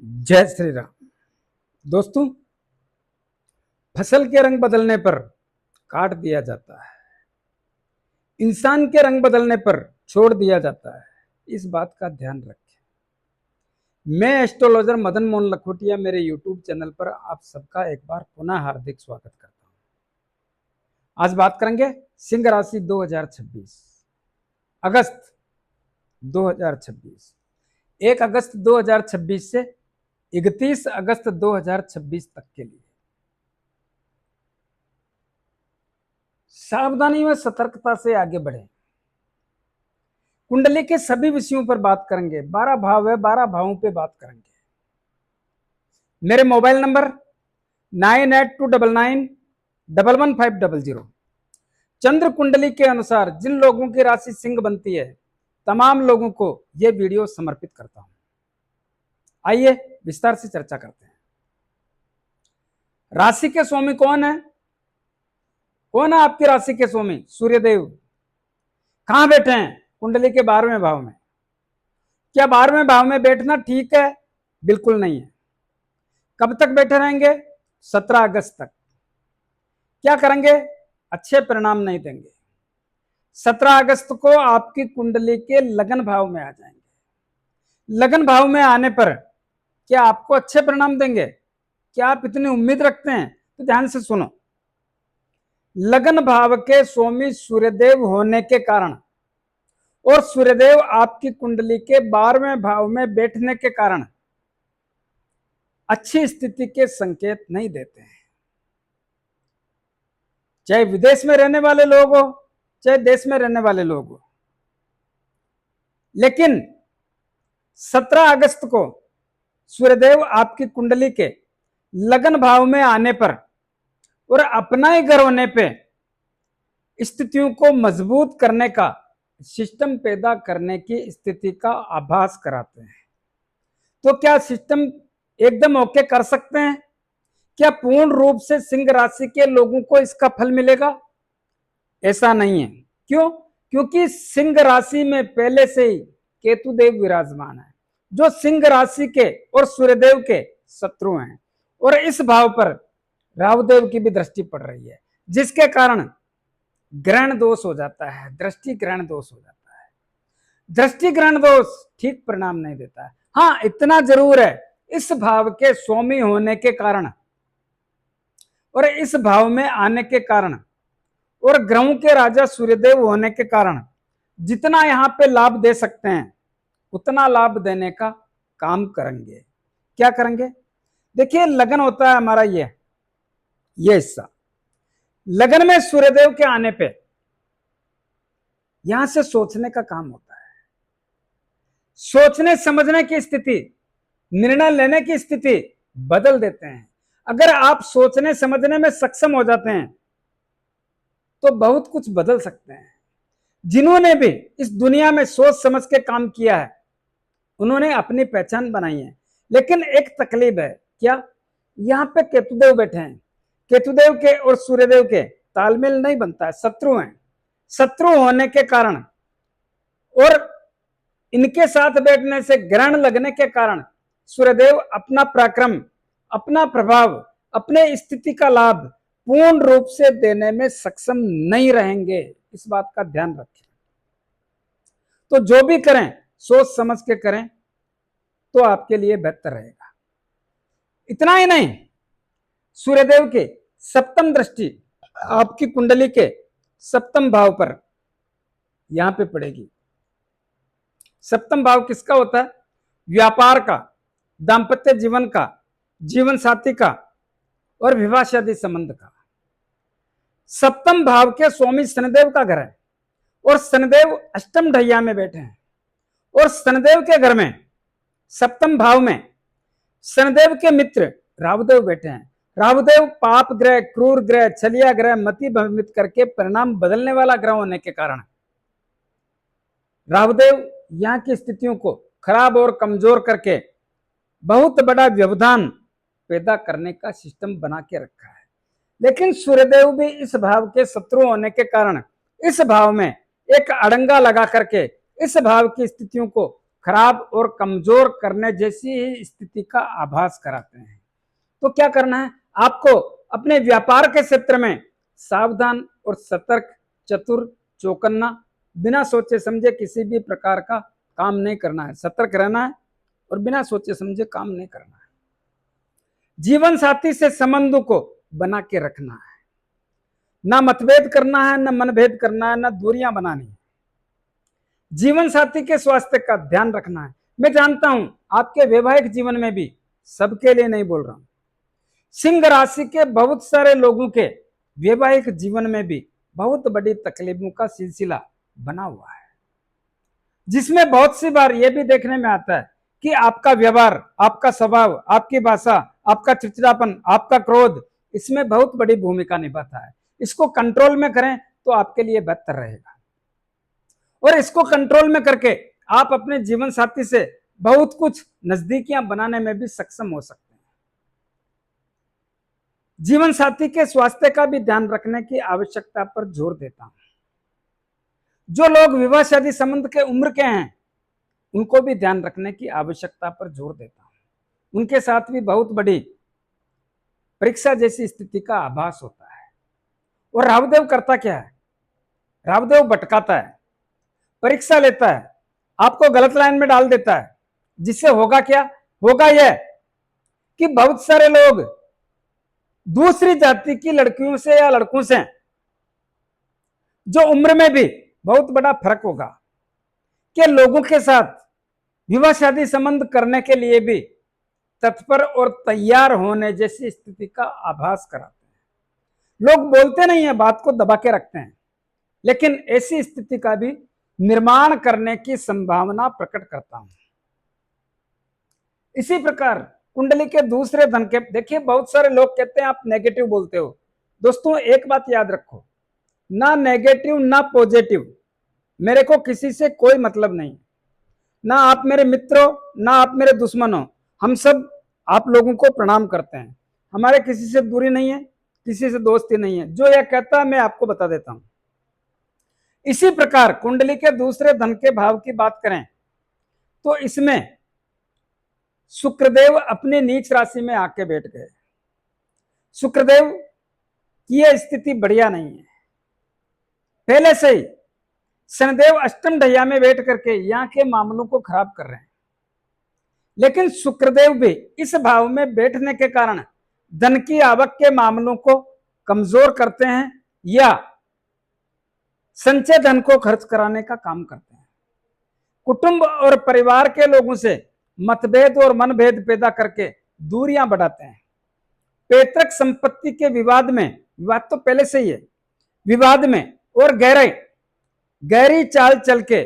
जय श्री राम। दोस्तों, फसल के रंग बदलने पर काट दिया जाता है, इंसान के रंग बदलने पर छोड़ दिया जाता है। इस बात का ध्यान रखें। मैं एस्ट्रोलॉजर मदन मोहन लखोटिया मेरे यूट्यूब चैनल पर आप सबका एक बार पुनः हार्दिक स्वागत करता हूं। आज बात करेंगे सिंह राशि 2026 अगस्त 2026, 1 अगस्त 2026 से 31 अगस्त 2026 तक के लिए। सावधानी व सतर्कता से आगे बढ़े। कुंडली के सभी विषयों पर बात करेंगे। 12 भाव है, 12 भावों पे बात करेंगे। मेरे मोबाइल नंबर 9829911500। चंद्र कुंडली के अनुसार जिन लोगों की राशि सिंह बनती है, तमाम लोगों को यह वीडियो समर्पित करता हूं। आइए विस्तार से चर्चा करते हैं। राशि के स्वामी कौन है? कौन है आपकी राशि के स्वामी? सूर्यदेव। कहां बैठे हैं? कुंडली के 12वें भाव में। क्या 12वें भाव में बैठना ठीक है? बिल्कुल नहीं है। कब तक बैठे रहेंगे? 17 अगस्त तक। क्या करेंगे? अच्छे परिणाम नहीं देंगे। 17 अगस्त को आपकी कुंडली के लगन भाव में आ जाएंगे। लगन भाव में आने पर क्या आपको अच्छे परिणाम देंगे? क्या आप इतनी उम्मीद रखते हैं? तो ध्यान से सुनो। लगन भाव के स्वामी सूर्यदेव होने के कारण और सूर्यदेव आपकी कुंडली के 12वें भाव में बैठने के कारण अच्छी स्थिति के संकेत नहीं देते हैं। चाहे विदेश में रहने वाले लोग हो, चाहे देश में रहने वाले लोग हो। लेकिन 17 अगस्त को सूर्यदेव आपकी कुंडली के लगन भाव में आने पर और अपना ही घर होने पे स्थितियों को मजबूत करने का सिस्टम पैदा करने की स्थिति का आभास कराते हैं। तो क्या सिस्टम एकदम ओके कर सकते हैं? क्या पूर्ण रूप से सिंह राशि के लोगों को इसका फल मिलेगा? ऐसा नहीं है। क्यों? क्योंकि सिंह राशि में पहले से ही केतुदेव विराजमान है, जो सिंह राशि के और सूर्यदेव के शत्रु हैं, और इस भाव पर राहुदेव की भी दृष्टि पड़ रही है, जिसके कारण ग्रहण दोष हो जाता है, दृष्टि ग्रहण दोष हो जाता है। दृष्टि ग्रहण दोष ठीक परिणाम नहीं देता है। हाँ, इतना जरूर है, इस भाव के स्वामी होने के कारण और इस भाव में आने के कारण और ग्रहों के राजा सूर्यदेव होने के कारण जितना यहां पे लाभ दे सकते हैं, उतना लाभ देने का काम करेंगे। क्या करेंगे? देखिए, लगन होता है हमारा ये हिस्सा। लगन में सूर्यदेव के आने पे यहां से सोचने का काम होता है। सोचने समझने की स्थिति, निर्णय लेने की स्थिति बदल देते हैं। अगर आप सोचने समझने में सक्षम हो जाते हैं तो बहुत कुछ बदल सकते हैं। जिन्होंने भी इस दुनिया में सोच समझ के काम किया है, उन्होंने अपनी पहचान बनाई है। लेकिन एक तकलीफ है। क्या? यहां पे केतुदेव बैठे हैं। केतुदेव के और सूर्यदेव के तालमेल नहीं बनता है, शत्रु हैं। शत्रु होने के कारण और इनके साथ बैठने से ग्रहण लगने के कारण सूर्यदेव अपना पराक्रम, अपना प्रभाव, अपने स्थिति का लाभ पूर्ण रूप से देने में सक्षम नहीं रहेंगे। इस बात का ध्यान रखें। तो जो भी करें सोच समझ के करें तो आपके लिए बेहतर रहेगा। इतना ही नहीं, सूर्यदेव के सप्तम दृष्टि आपकी कुंडली के सप्तम भाव पर यहां पे पड़ेगी। सप्तम भाव किसका होता है? व्यापार का, दाम्पत्य जीवन का, जीवन साथी का और विवाह शादी संबंध का। सप्तम भाव के स्वामी शनिदेव का घर है और शनिदेव अष्टम ढैया में बैठे हैं। और शनिदेव के घर में सप्तम भाव में शनिदेव के मित्र राहुदेव बैठे हैं। राहुदेव पाप ग्रह, क्रूर ग्रह, छलिया ग्रह, मति भ्रमित करके परिणाम बदलने वाला ग्रह होने के कारण राहुदेव यहां की स्थितियों को खराब और कमजोर करके बहुत बड़ा व्यवधान पैदा करने का सिस्टम बना के रखा है। लेकिन सूर्यदेव भी इस भाव के शत्रु होने के कारण इस भाव में एक अड़ंगा लगा करके इस भाव की स्थितियों को खराब और कमजोर करने जैसी स्थिति का आभास कराते हैं। तो क्या करना है आपको? अपने व्यापार के क्षेत्र में सावधान और सतर्क, चतुर, चौकन्ना, बिना सोचे समझे किसी भी प्रकार का काम नहीं करना है। सतर्क रहना है और बिना सोचे समझे काम नहीं करना है। जीवन साथी से संबंध को बना के रखना है, ना मतभेद करना है, ना मनभेद करना है, ना दूरियां बनानी है। जीवन साथी के स्वास्थ्य का ध्यान रखना है। मैं जानता हूं आपके वैवाहिक जीवन में भी, सबके लिए नहीं बोल रहा हूं, सिंह राशि के बहुत सारे लोगों के वैवाहिक जीवन में भी बहुत बड़ी तकलीफों का सिलसिला बना हुआ है, जिसमें बहुत सी बार यह भी देखने में आता है कि आपका व्यवहार, आपका स्वभाव, आपकी भाषा, आपका चिड़चिड़ापन, आपका क्रोध इसमें बहुत बड़ी भूमिका निभाता है। इसको कंट्रोल में करें तो आपके लिए बेहतर रहेगा, और इसको कंट्रोल में करके आप अपने जीवन साथी से बहुत कुछ नजदीकियां बनाने में भी सक्षम हो सकते हैं। जीवन साथी के स्वास्थ्य का भी ध्यान रखने की आवश्यकता पर जोर देता हूं। जो लोग विवाह शादी संबंध के उम्र के हैं उनको भी ध्यान रखने की आवश्यकता पर जोर देता हूं। उनके साथ भी बहुत बड़ी परीक्षा जैसी स्थिति का आभास होता है। और राहुदेव करता क्या है? राहुदेव भटकाता है, परीक्षा लेता है, आपको गलत लाइन में डाल देता है, जिससे होगा क्या? होगा यह कि बहुत सारे लोग दूसरी जाति की लड़कियों से या लड़कों से, जो उम्र में भी बहुत बड़ा फर्क होगा, के लोगों के साथ विवाह शादी संबंध करने के लिए भी तत्पर और तैयार होने जैसी स्थिति का आभास कराते हैं। लोग बोलते नहीं है, बात को दबा के रखते हैं, लेकिन ऐसी स्थिति का भी निर्माण करने की संभावना प्रकट करता हूं। इसी प्रकार कुंडली के दूसरे धन के, देखिए बहुत सारे लोग कहते हैं आप नेगेटिव बोलते हो। दोस्तों एक बात याद रखो, ना नेगेटिव ना पॉजिटिव, मेरे को किसी से कोई मतलब नहीं। ना आप मेरे मित्र हो, ना आप मेरे दुश्मन हो, हम सब आप लोगों को प्रणाम करते हैं। हमारे किसी से दूरी नहीं है, किसी से दोस्ती नहीं है। जो यह कहता है मैं आपको बता देता हूं। इसी प्रकार कुंडली के दूसरे धन के भाव की बात करें तो इसमें शुक्रदेव अपने नीच राशि में आके बैठ गए। शुक्रदेव की यह स्थिति बढ़िया नहीं है। पहले से ही शनिदेव अष्टम ढैया में बैठ करके यहां के मामलों को खराब कर रहे हैं, लेकिन शुक्रदेव भी इस भाव में बैठने के कारण धन की आवक के मामलों को कमजोर करते हैं या संचय धन को खर्च कराने का काम करते हैं। कुटुंब और परिवार के लोगों से मतभेद और मनभेद पैदा करके दूरियां बढ़ाते हैं। पैतृक संपत्ति के विवाद में, विवाद तो पहले से ही है, विवाद में और गहरी चाल चल के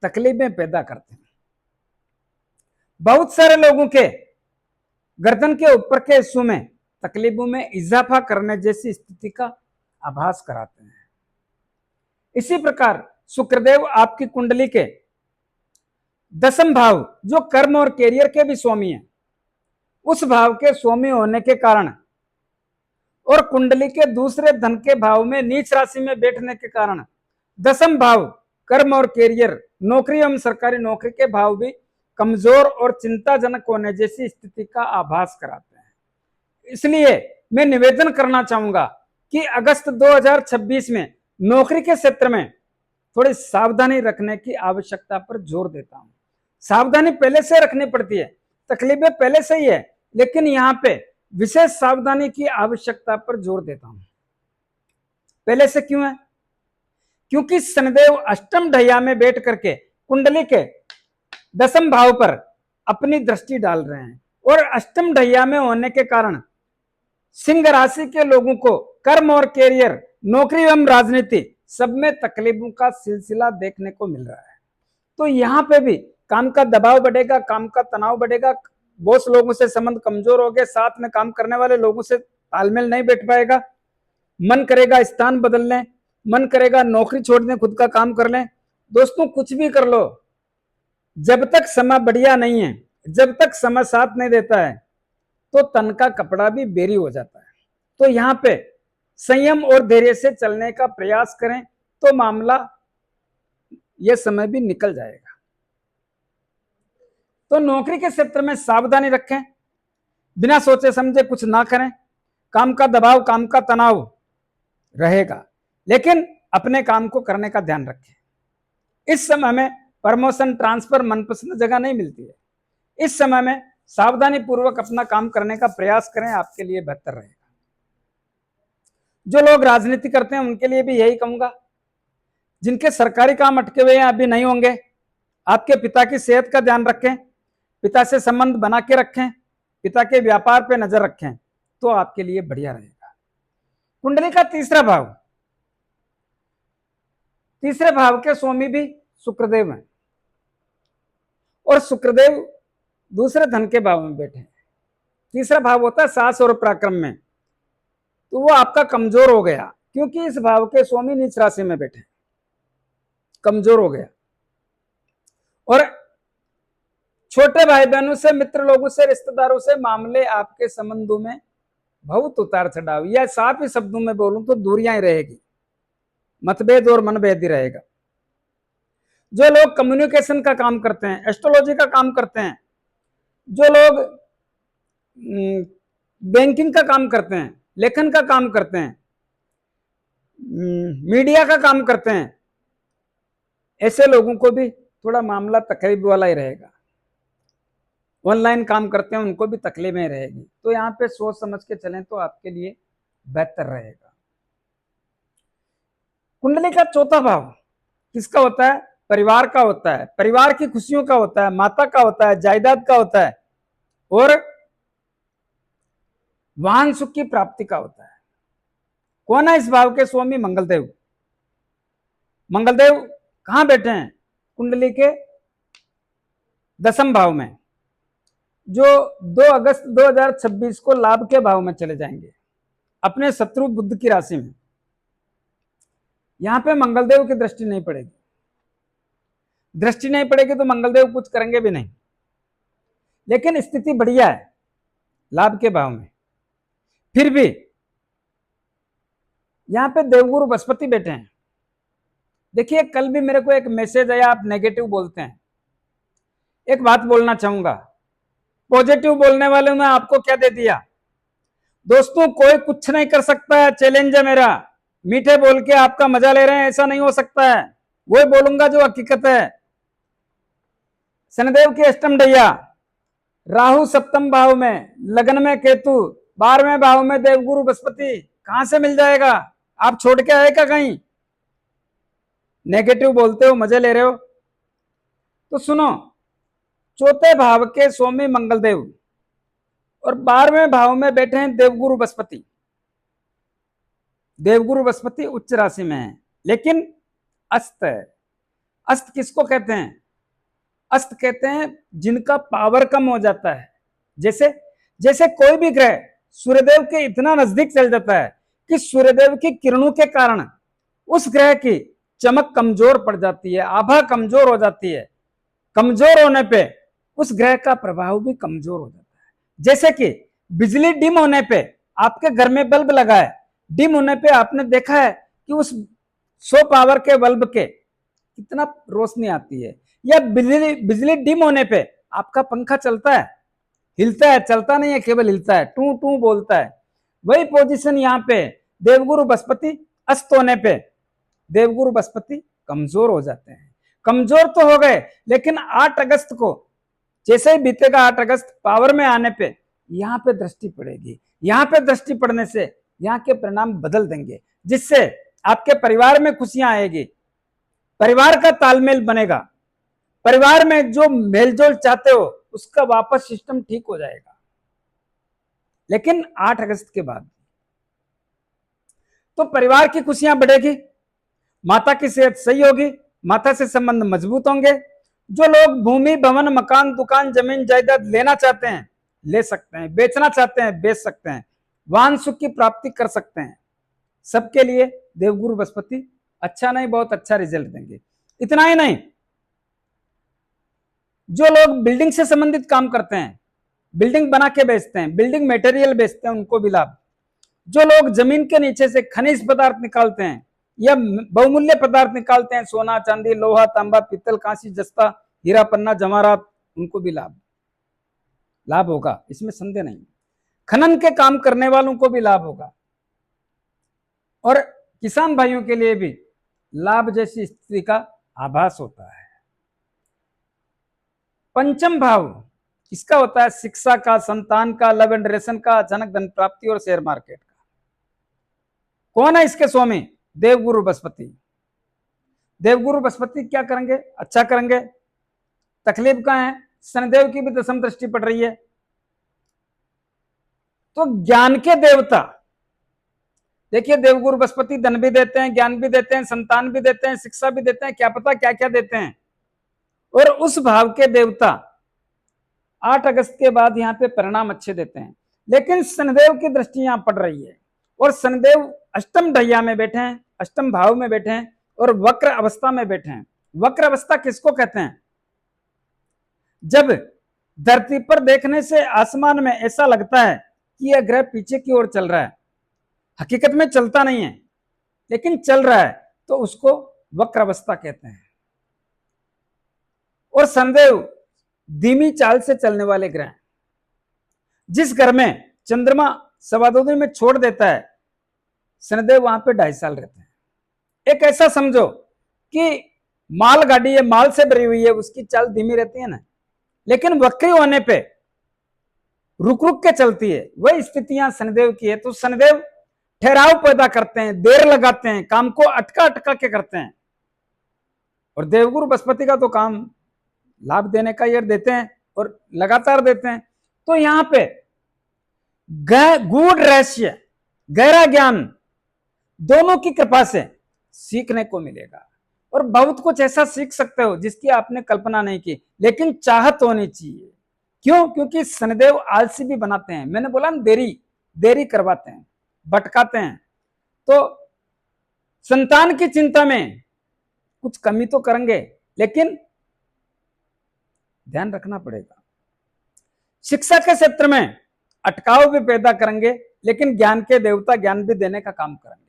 तकलीफें पैदा करते हैं। बहुत सारे लोगों के गर्दन के ऊपर के हिस्सों में तकलीफों में इजाफा करने जैसी स्थिति का आभास कराते हैं। इसी प्रकार शुक्रदेव आपकी कुंडली के दसम भाव, जो कर्म और कैरियर के भी स्वामी है, उस भाव के स्वामी होने के कारण और कुंडली के दूसरे धन के भाव में नीच राशि में बैठने के कारण दसम भाव कर्म और कैरियर, नौकरी एवं सरकारी नौकरी के भाव भी कमजोर और चिंताजनक होने जैसी स्थिति का आभास कराते हैं। इसलिए मैं निवेदन करना चाहूंगा कि अगस्त 2026 में नौकरी के क्षेत्र में थोड़ी सावधानी रखने की आवश्यकता पर जोर देता हूं। सावधानी पहले से रखनी पड़ती है, तकलीफें पहले से ही है, लेकिन यहां पे विशेष सावधानी की आवश्यकता पर जोर देता हूं। पहले से क्यों है? क्योंकि शनिदेव अष्टम ढैया में बैठ करके कुंडली के दसम भाव पर अपनी दृष्टि डाल रहे हैं, और अष्टम ढैया में होने के कारण सिंह राशि के लोगों को कर्म और कैरियर, नौकरी एवं राजनीति सब में तकलीफों का सिलसिला देखने को मिल रहा है। तो यहाँ पे भी काम का दबाव बढ़ेगा, काम का तनाव बढ़ेगा, बॉस लोगों से संबंध कमजोर हो गए, साथ में काम करने वाले लोगों से तालमेल नहीं बैठ पाएगा, मन करेगा स्थान बदल लें, मन करेगा नौकरी छोड़ दें, खुद का काम कर लें। दोस्तों कुछ भी कर लो, जब तक समय बढ़िया नहीं है, जब तक समय साथ नहीं देता है, तो तन का कपड़ा भी बेरी हो जाता है। तो यहाँ पे संयम और धैर्य से चलने का प्रयास करें तो मामला यह समय भी निकल जाएगा। तो नौकरी के क्षेत्र में सावधानी रखें, बिना सोचे समझे कुछ ना करें। काम का दबाव, काम का तनाव रहेगा, लेकिन अपने काम को करने का ध्यान रखें। इस समय में प्रमोशन, ट्रांसफर, मनपसंद जगह नहीं मिलती है। इस समय में सावधानी पूर्वक अपना काम करने का प्रयास करें, आपके लिए बेहतर रहेगा। जो लोग राजनीति करते हैं उनके लिए भी यही कहूंगा, जिनके सरकारी काम अटके हुए हैं, अभी नहीं होंगे, आपके पिता की सेहत का ध्यान रखें, पिता से संबंध बना के रखें, पिता के व्यापार पे नजर रखें, तो आपके लिए बढ़िया रहेगा। कुंडली का तीसरा भाव, तीसरे भाव के स्वामी भी शुक्रदेव हैं, और शुक्रदेव दूसरे धन के भाव में बैठे हैं। तीसरा भाव होता है साहस और पराक्रम में, तो वो आपका कमजोर हो गया, क्योंकि इस भाव के स्वामी नीच राशि में बैठे, कमजोर हो गया। और छोटे भाई बहनों से, मित्र लोगों से, रिश्तेदारों से मामले आपके संबंधों में बहुत उतार चढ़ाव, या साफ ही शब्दों में बोलूं तो दूरियां ही रहेगी, मतभेद और मनभेद ही रहेगा। जो लोग कम्युनिकेशन का काम करते हैं, एस्ट्रोलॉजी का काम करते हैं, जो लोग बैंकिंग का काम करते हैं, लेखन का काम करते हैं, मीडिया का काम करते हैं, ऐसे लोगों को भी थोड़ा मामला तकलीफ वाला ही रहेगा। ऑनलाइन काम करते हैं उनको भी तकलीफें रहेगी, तो यहाँ पे सोच समझ के चलें तो आपके लिए बेहतर रहेगा। कुंडली का चौथा भाव किसका होता है? परिवार का होता है, परिवार की खुशियों का होता है, माता का होता है, जायदाद का होता है, और वाहन सुख की प्राप्ति का होता है। कौन है इस भाव के स्वामी? मंगलदेव। मंगलदेव कहां बैठे हैं? कुंडली के 10वें भाव में, जो 2 अगस्त 2026 को लाभ के भाव में चले जाएंगे, अपने शत्रु बुध की राशि में। यहां पे मंगलदेव की दृष्टि नहीं पड़ेगी, दृष्टि नहीं पड़ेगी तो मंगलदेव कुछ करेंगे भी नहीं, लेकिन स्थिति बढ़िया है लाभ के भाव में। फिर भी यहां पे देवगुरु बृहस्पति बैठे हैं। देखिए, कल भी मेरे को एक मैसेज आया, आप नेगेटिव बोलते हैं। एक बात बोलना चाहूंगा, पॉजिटिव बोलने वाले में आपको क्या दे दिया? दोस्तों, कोई कुछ नहीं कर सकता है, चैलेंज है मेरा। मीठे बोल के आपका मजा ले रहे हैं, ऐसा नहीं हो सकता है। वही बोलूंगा जो हकीकत है। शनिदेव की अष्टम ढैया, राहु 7वें भाव में, लग्न में केतु, 12वें भाव में देवगुरु बृहस्पति, कहां से मिल जाएगा? आप छोड़ के आए क्या कहीं? नेगेटिव बोलते हो, मजे ले रहे हो। तो सुनो, चौथे भाव के स्वामी मंगलदेव और 12वें भाव में बैठे हैं देवगुरु बृहस्पति। देवगुरु बृहस्पति उच्च राशि में है, लेकिन अस्त है। अस्त किसको कहते हैं? अस्त कहते हैं जिनका पावर कम हो जाता है। जैसे जैसे कोई भी ग्रह सूर्यदेव के इतना नजदीक चल जाता है कि सूर्यदेव की किरणों के कारण उस ग्रह की चमक कमजोर पड़ जाती है, आभा कमजोर हो जाती है। कमजोर होने पे उस ग्रह का प्रभाव भी कमजोर हो जाता है। जैसे कि बिजली डिम होने पे, आपके घर में बल्ब लगा है, डिम होने पे आपने देखा है कि उस 100 पावर के बल्ब के कितना रोशनी आती है। या बिजली डिम होने पे आपका पंखा चलता है, हिलता है, चलता नहीं है, केवल हिलता है, टू टू बोलता है। वही पोजीशन यहाँ पे देवगुरु बृहस्पति अस्त होने पे देवगुरु बृहस्पति कमजोर हो जाते हैं। कमजोर तो हो गए, लेकिन 8 अगस्त को जैसे ही बीतेगा 8 अगस्त, पावर में आने पे यहाँ पे दृष्टि पड़ेगी। यहाँ पे दृष्टि पड़ने से यहाँ के परिणाम बदल देंगे, जिससे आपके परिवार में खुशियां आएगी, परिवार का तालमेल बनेगा, परिवार में जो मेलजोल चाहते हो उसका वापस सिस्टम ठीक हो जाएगा। लेकिन 8 अगस्त के बाद तो परिवार की खुशियां बढ़ेगी, माता की सेहत सही होगी, माता से संबंध मजबूत होंगे। जो लोग भूमि, भवन, मकान, दुकान, जमीन जायदाद लेना चाहते हैं ले सकते हैं, बेचना चाहते हैं बेच सकते हैं, वाहन सुख की प्राप्ति कर सकते हैं। सबके लिए देवगुरु बृहस्पति अच्छा नहीं, बहुत अच्छा रिजल्ट देंगे। इतना ही नहीं, जो लोग बिल्डिंग से संबंधित काम करते हैं, बिल्डिंग बना के बेचते हैं, बिल्डिंग मटेरियल बेचते हैं, उनको भी लाभ। जो लोग जमीन के नीचे से खनिज पदार्थ निकालते हैं या बहुमूल्य पदार्थ निकालते हैं, सोना, चांदी, लोहा, तांबा, पीतल, कांसी, जस्ता, हीरा, पन्ना, जवाहरात, उनको भी लाभ होगा, इसमें संदेह नहीं। खनन के काम करने वालों को भी लाभ होगा और किसान भाइयों के लिए भी लाभ जैसी स्थिति का आभास होता है। पंचम भाव किसका होता है? शिक्षा का, संतान का, लव एंड रिलेशन का, अचानक धन प्राप्ति और शेयर मार्केट का। कौन है इसके स्वामी? देवगुरु बृहस्पति। देवगुरु बृहस्पति क्या करेंगे? अच्छा करेंगे। तकलीफ कहां है? शनिदेव की भी दशम दृष्टि पड़ रही है। तो ज्ञान के देवता, देखिए देवगुरु बृहस्पति धन भी देते हैं, ज्ञान भी देते हैं, संतान भी देते हैं, शिक्षा भी देते हैं, क्या पता क्या क्या देते हैं। और उस भाव के देवता 8 अगस्त के बाद यहाँ पे परिणाम अच्छे देते हैं। लेकिन शनिदेव की दृष्टि यहाँ पड़ रही है और शनिदेव अष्टम ढैया में बैठे हैं, अष्टम भाव में बैठे हैं और वक्र अवस्था में बैठे हैं। वक्र अवस्था किसको कहते हैं? जब धरती पर देखने से आसमान में ऐसा लगता है कि यह ग्रह पीछे की ओर चल रहा है, हकीकत में चलता नहीं है लेकिन चल रहा है, तो उसको वक्र अवस्था कहते हैं। और शनिदेव धीमी चाल से चलने वाले ग्रह, जिस घर में चंद्रमा 2.25 दिन में छोड़ देता है, शनिदेव वहां पे 2.5 साल रहते हैं। एक ऐसा समझो कि माल गाड़ी है, माल से भरी हुई है, उसकी चाल धीमी रहती है ना, लेकिन वक्री होने पे रुक रुक के चलती है। वही स्थितियां शनिदेव की है। तो शनिदेव ठहराव पैदा करते हैं, देर लगाते हैं, काम को अटका अटका के करते हैं। और देवगुरु बृहस्पति का तो काम लाभ देने का ये देते हैं और लगातार देते हैं। तो यहां पे गूढ़ रहस्य, गहरा ज्ञान दोनों की कृपा से सीखने को मिलेगा और बहुत कुछ ऐसा सीख सकते हो जिसकी आपने कल्पना नहीं की, लेकिन चाहत होनी चाहिए। क्यों? क्योंकि शनिदेव आलसी भी बनाते हैं। मैंने बोला ना, देरी करवाते हैं, भटकाते हैं। तो संतान की चिंता में कुछ कमी तो करेंगे, लेकिन ध्यान रखना पड़ेगा। शिक्षा के क्षेत्र में अटकाव भी पैदा करेंगे, लेकिन ज्ञान के देवता ज्ञान भी देने का काम करेंगे।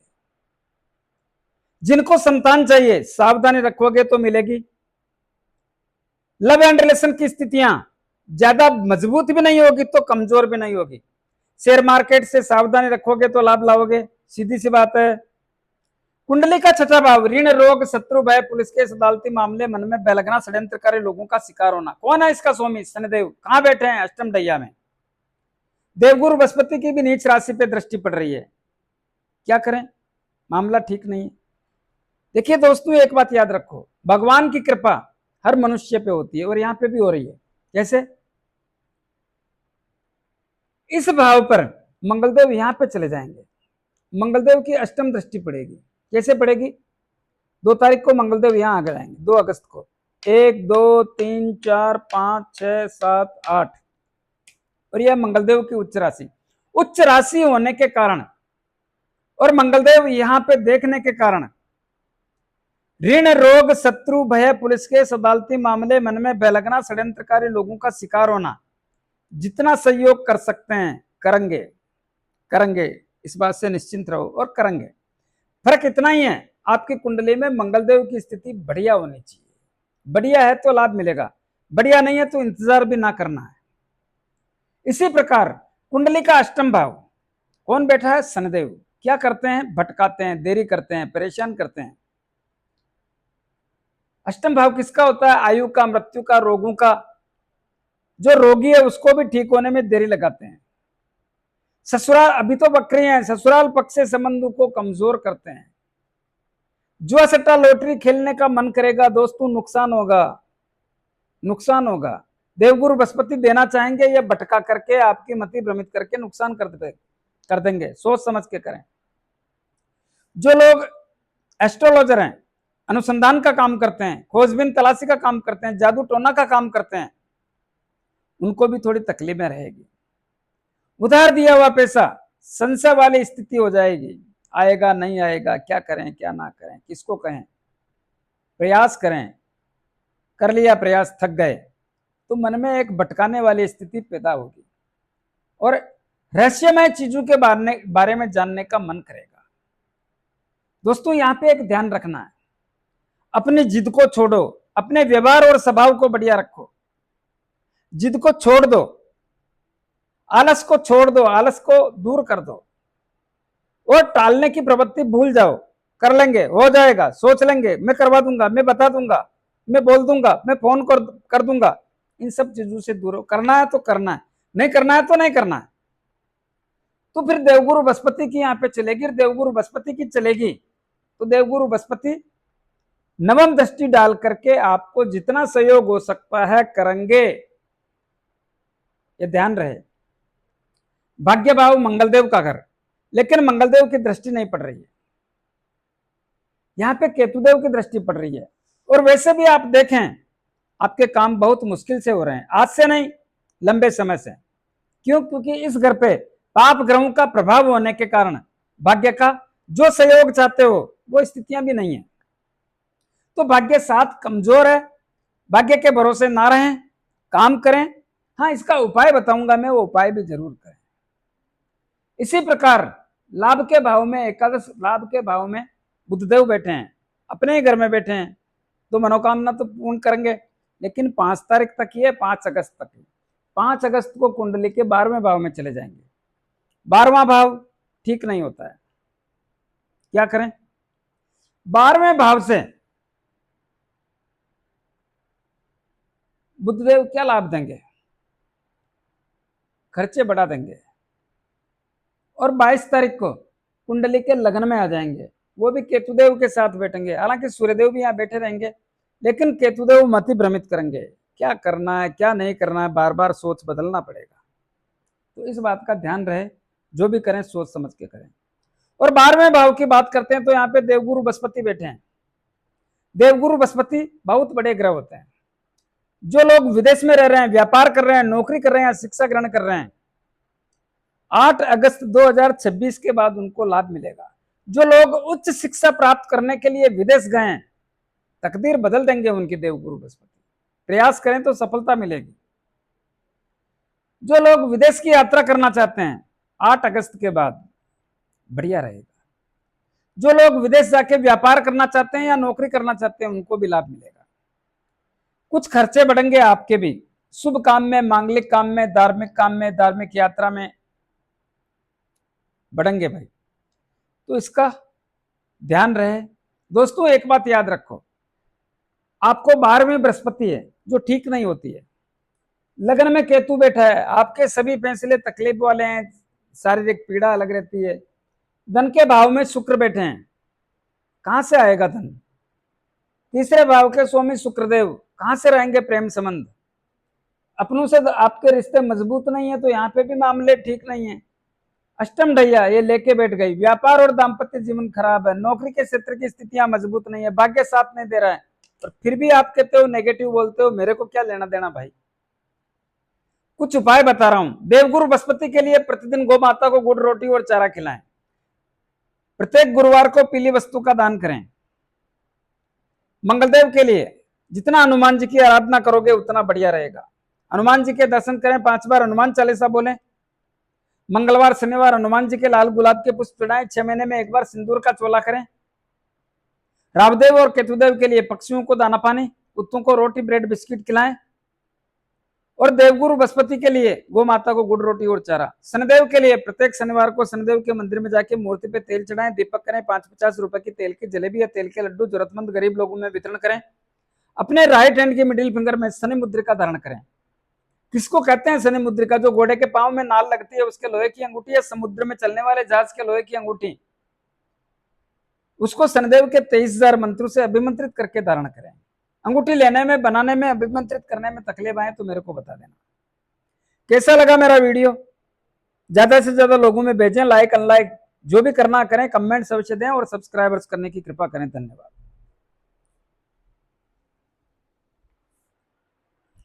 जिनको संतान चाहिए, सावधानी रखोगे तो मिलेगी। लव एंड रिलेशन की स्थितियां ज्यादा मजबूत भी नहीं होगी तो कमजोर भी नहीं होगी। शेयर मार्केट से सावधानी रखोगे तो लाभ लाओगे, सीधी सी बात है। कुंडली का 6ठा भाव, ऋण, रोग, शत्रु, भय, पुलिस केस, अदालती मामले, मन में भय लगना, षड्यंत्रकारी लोगों का शिकार होना। कौन है इसका स्वामी? शनिदेव। कहां बैठे हैं? अष्टम ढैया में। देवगुरु बृहस्पति की भी नीच राशि पे दृष्टि पड़ रही है। क्या करें? मामला ठीक नहीं है। देखिए दोस्तों, एक बात याद रखो, भगवान की कृपा हर मनुष्य पे होती है और यहां पे भी हो रही है। कैसे? इस भाव पर मंगलदेव यहां पे चले जाएंगे, मंगलदेव की अष्टम दृष्टि पड़ेगी। कैसे पड़ेगी? 2 तारीख को मंगलदेव यहां आ जाएंगे, 2 अगस्त को। 1 2 3 4 5 6 7 8 और यह मंगलदेव की उच्च राशि होने के कारण और मंगलदेव यहां पे देखने के कारण ऋण, रोग, शत्रु, भय, पुलिस केस, अदालती मामले, मन में भय लगना, षड्यंत्रकारी लोगों का शिकार होना, जितना सहयोग कर सकते हैं करेंगे। इस बात से निश्चिंत रहो और करेंगे। फर्क इतना ही है, आपकी कुंडली में मंगलदेव की स्थिति बढ़िया होनी चाहिए। बढ़िया है तो लाभ मिलेगा, बढ़िया नहीं है तो इंतजार भी ना करना है। इसी प्रकार कुंडली का अष्टम भाव कौन बैठा है? शनिदेव। क्या करते हैं? भटकाते हैं, देरी करते हैं, परेशान करते हैं। अष्टम भाव किसका होता है? आयु का, मृत्यु का, रोगों का। जो रोगी है उसको भी ठीक होने में देरी लगाते हैं। ससुराल, अभी तो बकरी हैं, ससुराल पक्ष से संबंधों को कमजोर करते हैं। जुआ सट्टा लॉटरी खेलने का मन करेगा दोस्तों, नुकसान होगा। देवगुरु बृहस्पति देना चाहेंगे या भटका करके आपकी मति भ्रमित करके नुकसान कर देंगे। सोच समझ के करें। जो लोग एस्ट्रोलॉजर हैं, अनुसंधान का काम करते हैं, खोजबीन तलाशी का काम करते हैं, जादू टोना का काम करते हैं, उनको भी थोड़ी तकलीफें रहेगी। उधार दिया हुआ पैसा संशय वाली स्थिति हो जाएगी। आएगा नहीं आएगा, क्या करें क्या ना करें, किसको कहें। प्रयास करें, कर लिया प्रयास, थक गए तो मन में एक भटकाने वाली स्थिति पैदा होगी और रहस्यमय चीजों के बारे में जानने का मन करेगा। दोस्तों यहां पे एक ध्यान रखना है, अपनी जिद को छोड़ो, अपने व्यवहार और स्वभाव को बढ़िया रखो। जिद को छोड़ दो, आलस को छोड़ दो, आलस को दूर कर दो और टालने की प्रवृत्ति भूल जाओ। कर लेंगे, हो जाएगा, सोच लेंगे, मैं करवा दूंगा, मैं बता दूंगा, मैं बोल दूंगा, मैं फोन कर दूंगा, इन सब चीजों से दूर हो। करना है तो करना है, नहीं करना है तो नहीं करना है। तो फिर देवगुरु बृहस्पति की यहाँ पे चलेगी, देवगुरु बृहस्पति की चलेगी तो देवगुरु बृहस्पति नवम दृष्टि डाल करके आपको जितना सहयोग हो सकता है करेंगे, ये ध्यान रहे। भाग्य भाव मंगलदेव का घर, लेकिन मंगलदेव की दृष्टि नहीं पड़ रही है, यहां पे केतुदेव की दृष्टि पड़ रही है। और वैसे भी आप देखें आपके काम बहुत मुश्किल से हो रहे हैं, आज से नहीं लंबे समय से। क्यों? क्योंकि इस घर पे पाप ग्रहों का प्रभाव होने के कारण भाग्य का जो सहयोग चाहते हो वो स्थितियां भी नहीं है। तो भाग्य साथ कमजोर है, भाग्य के भरोसे ना रहें, काम करें। हाँ, इसका उपाय बताऊंगा मैं, वो उपाय भी जरूर करें। इसी प्रकार लाभ के भाव में, एकादश लाभ के भाव में बुधदेव बैठे हैं, अपने ही घर में बैठे हैं, तो मनोकामना तो पूर्ण करेंगे। लेकिन 5 तारीख तक ही है, 5 अगस्त तक ही। 5 अगस्त को कुंडली के 12वें भाव में चले जाएंगे। 12वां भाव ठीक नहीं होता है, क्या करें? 12वें भाव से बुधदेव क्या लाभ देंगे? खर्चे बढ़ा देंगे। और 22 तारीख को कुंडली के लग्न में आ जाएंगे, वो भी केतुदेव के साथ बैठेंगे। हालांकि सूर्यदेव भी यहाँ बैठे रहेंगे, लेकिन केतुदेव मति भ्रमित करेंगे, क्या करना है क्या नहीं करना है, बार बार सोच बदलना पड़ेगा। तो इस बात का ध्यान रहे, जो भी करें सोच समझ के करें। और 12वें भाव की बात करते हैं तो यहाँ पे देवगुरु बृहस्पति बैठे हैं। देवगुरु बृहस्पति बहुत बड़े ग्रह होते हैं। जो लोग विदेश में रह रहे हैं, व्यापार कर रहे हैं, नौकरी कर रहे हैं, शिक्षा ग्रहण कर रहे हैं, 8 अगस्त 2026 के बाद उनको लाभ मिलेगा। जो लोग उच्च शिक्षा प्राप्त करने के लिए विदेश गए हैं, तकदीर बदल देंगे उनकी देवगुरु बृहस्पति। प्रयास करें तो सफलता मिलेगी। जो लोग विदेश की यात्रा करना चाहते हैं 8 अगस्त के बाद बढ़िया रहेगा। जो लोग विदेश जाके व्यापार करना चाहते हैं या नौकरी करना चाहते हैं, उनको भी लाभ मिलेगा। कुछ खर्चे बढ़ेंगे आपके भी, शुभ काम में, मांगलिक काम में, धार्मिक काम में, धार्मिक यात्रा में बढ़ेंगे भाई। तो इसका ध्यान रहे। दोस्तों एक बात याद रखो, आपको 12वें बृहस्पति है जो ठीक नहीं होती है, लग्न में केतु बैठा है, आपके सभी फैसले तकलीफ वाले हैं, शारीरिक पीड़ा अलग रहती है। धन के भाव में शुक्र बैठे हैं, कहां से आएगा धन? तीसरे भाव के स्वामी शुक्रदेव, कहां से रहेंगे प्रेम संबंध? अपनों से आपके रिश्ते मजबूत नहीं है, तो यहाँ पे भी मामले ठीक नहीं है। अष्टम ढैया ये लेके बैठ गई, व्यापार और दाम्पत्य जीवन खराब है, नौकरी के क्षेत्र की स्थितियां मजबूत नहीं है, भाग्य साथ नहीं दे रहा है, और फिर भी आप कहते हो नेगेटिव बोलते हो, मेरे को क्या लेना देना भाई। कुछ उपाय बता रहा हूं। देवगुरु बृहस्पति के लिए प्रतिदिन गौ माता को गुड़ रोटी और चारा खिलाएं। प्रत्येक गुरुवार को पीली वस्तु का दान करें। मंगलदेव के लिए जितना हनुमान जी की आराधना करोगे उतना बढ़िया रहेगा। हनुमान जी के दर्शन करें, 5 बार हनुमान चालीसा बोलें। मंगलवार शनिवार हनुमान जी के लाल गुलाब के पुष्प चढ़ाएं। 6 महीने में एक बार सिंदूर का चोला करें। रावदेव और केतुदेव के लिए पक्षियों को दाना पानी, कुत्तों को रोटी ब्रेड बिस्किट खिलाएं। और देवगुरु बृहस्पति के लिए गौ माता को गुड़ रोटी और चारा। शनिदेव के लिए प्रत्येक शनिवार को शनिदेव के मंदिर में जाके मूर्ति पे तेल चढ़ाएं, दीपक करें, 5-50 रुपए की तेल की जलेबी या तेल के लड्डू जरूरतमंद गरीब लोगों में वितरण करें। अपने राइट हैंड की मिडिल फिंगर में शनि मुद्रिका धारण करें। किसको कहते हैं शनि मुद्रिका? जो घोड़े के पांव में नाल लगती है उसके लोहे की अंगूठी, या समुद्र में चलने वाले जहाज के लोहे की अंगूठी, उसको शनिदेव के 23,000 मंत्रों से अभिमंत्रित करके धारण करें। अंगूठी लेने में, बनाने में, अभिमंत्रित करने में तकलीफ आए तो मेरे को बता देना। कैसा लगा मेरा वीडियो? ज्यादा से ज्यादा लोगों में भेजें, लाइक अनलाइक जो भी करना करें, कमेंट्स अवश्य दें और सब्सक्राइबर्स करने की कृपा करें। धन्यवाद।